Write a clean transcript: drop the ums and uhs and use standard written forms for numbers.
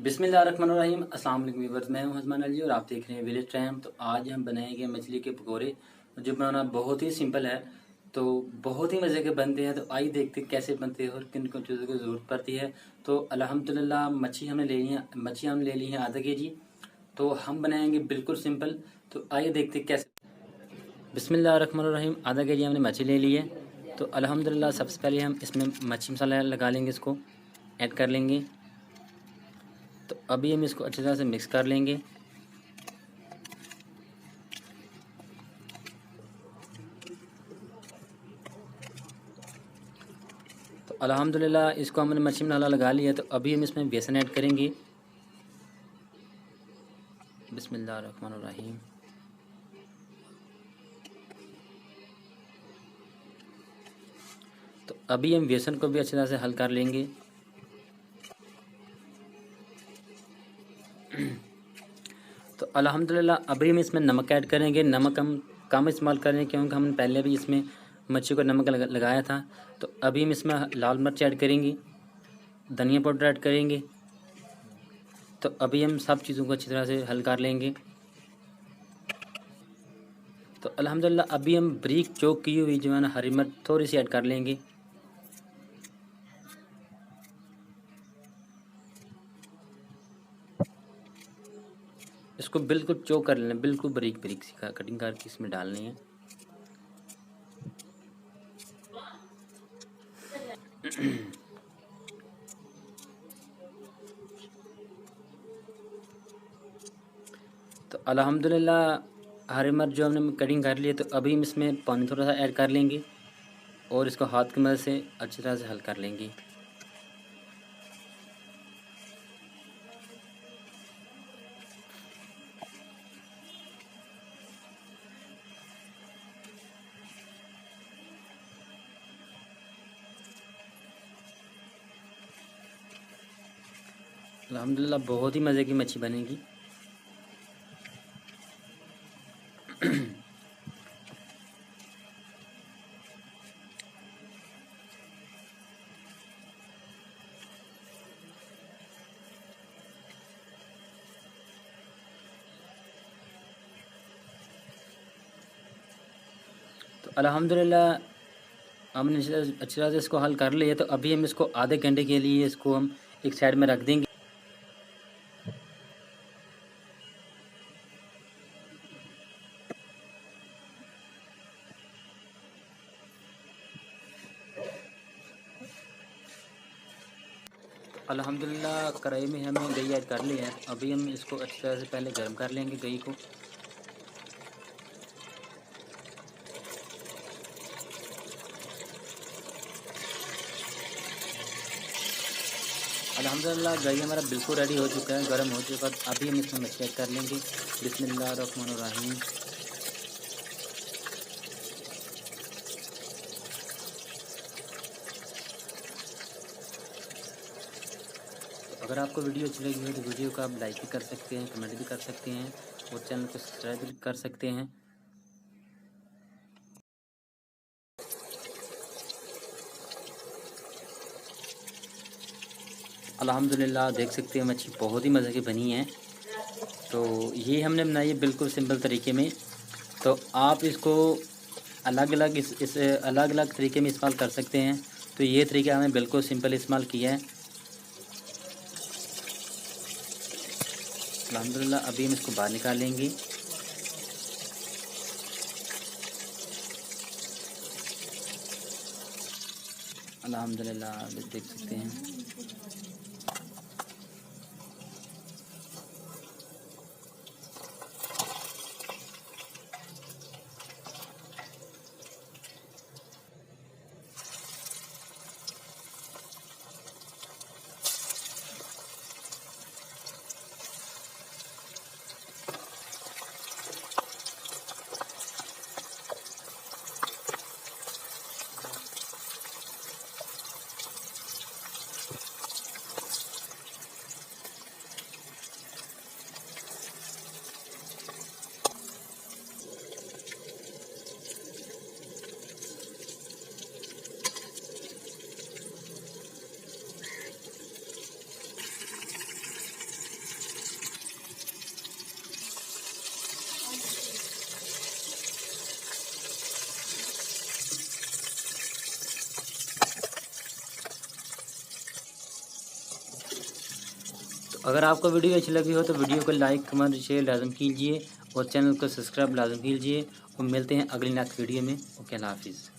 बिस्मिल्लाहिर्रहमानिर्रहीम। अस्सलाम वालेकुम व्यूअर्स, मैं हूं हसमान अली और आप देख रहे हैं विलेज टाइम। तो आज हम बनाएंगे मछली के पकोड़े जो बनाना बहुत ही सिंपल है, तो बहुत ही मज़े के बनते हैं। तो आइए देखते हैं कैसे बनते हैं और किन किन चीज़ों की ज़रूरत पड़ती है। तो अल्हम्दुलिल्लाह मच्छी हमने ले ली है आधा केजी। तो हम बनाएंगे बिल्कुल सिंपल। तो आइए देखते हैं कैसे। बिस्मिल्लाहिर्रहमानिर्रहीम। आधा केजी हमने मच्छी ले ली है। तो अल्हम्दुलिल्लाह सबसे पहले हम इसमें मच्छी मसाला लगा लेंगे, इसको ऐड कर लेंगे। तो अभी हम इसको अच्छी तरह से मिक्स कर लेंगे। तो अल्हम्दुलिल्लाह इसको हमने मच्छी मसाला लगा लिया। तो अभी हम इसमें बेसन ऐड करेंगे। बिस्मिल्लाहिर्रहमानिर्रहीम। तो अभी हम बेसन को भी अच्छी तरह से हल कर लेंगे। तो अल्हम्दुलिल्लाह अभी हम इसमें नमक ऐड करेंगे। नमक हम कम इस्तेमाल करें क्योंकि हमने पहले भी इसमें मच्छी को नमक लगाया था। तो अभी हम इसमें लाल मिर्च ऐड करेंगे, धनिया पाउडर ऐड करेंगे। तो अभी हम सब चीज़ों को अच्छी तरह से हल कर लेंगे। तो अल्हम्दुलिल्लाह अभी हम बारीक चॉप की हुई जो है ना हरी मिर्च थोड़ी सी ऐड कर लेंगे। इसको बिल्कुल चॉप कर लेना, बिल्कुल बारीक बारीक सी कटिंग करके इसमें डालनी है। तो अल्हम्दुलिल्लाह हरी मिर्च जो हमने कटिंग कर ली है। तो अभी हम इसमें पानी थोड़ा सा ऐड कर लेंगे और इसको हाथ की मदद से अच्छी तरह से हल कर लेंगे। अल्हम्दुलिल्लाह बहुत ही मज़े की मच्छी बनेगी। तो अल्हम्दुलिल्लाह हमने अच्छी तरह से इसको हल कर लिया। तो अभी हम इसको आधे घंटे के लिए इसको हम एक साइड में रख देंगे। अल्हम्दुलिल्लाह कढ़ाई में हमें घी ऐड कर लिया है। अभी हम इसको अच्छी तरह से पहले गर्म कर लेंगे घी को। अल्हम्दुलिल्लाह घी हमारा बिल्कुल रेडी हो चुका है, गर्म हो चुका है। अभी हम इसमें मच्छी ऐड कर लेंगे। बिस्मिल्लाहिर्रहमानिर्रहीम। अगर आपको वीडियो अच्छी लगी हो तो वीडियो को आप लाइक भी कर सकते हैं, कमेंट भी कर सकते हैं और चैनल को सब्सक्राइब भी कर सकते हैं। अल्हम्दुलिल्लाह देख सकते हैं मच्छी बहुत ही मज़े की बनी है। तो ये हमने बनाई है बिल्कुल सिंपल तरीके में। तो आप इसको अलग अलग इस अलग अलग तरीके में इस्तेमाल कर सकते हैं। तो ये तरीका हमने बिल्कुल सिंपल इस्तेमाल किया है। अल्हम्दुलिल्लाह अभी हम इसको बाहर निकाल लेंगे। अल्हम्दुलिल्लाह देख सकते हैं। अगर आपको वीडियो अच्छी लगी हो तो वीडियो को लाइक कमेंट शेयर लाजम कीजिए और चैनल को सब्सक्राइब लाजम कीजिए और मिलते हैं अगली नेक्स्ट वीडियो में। ओके, अल्लाह हाफिज़।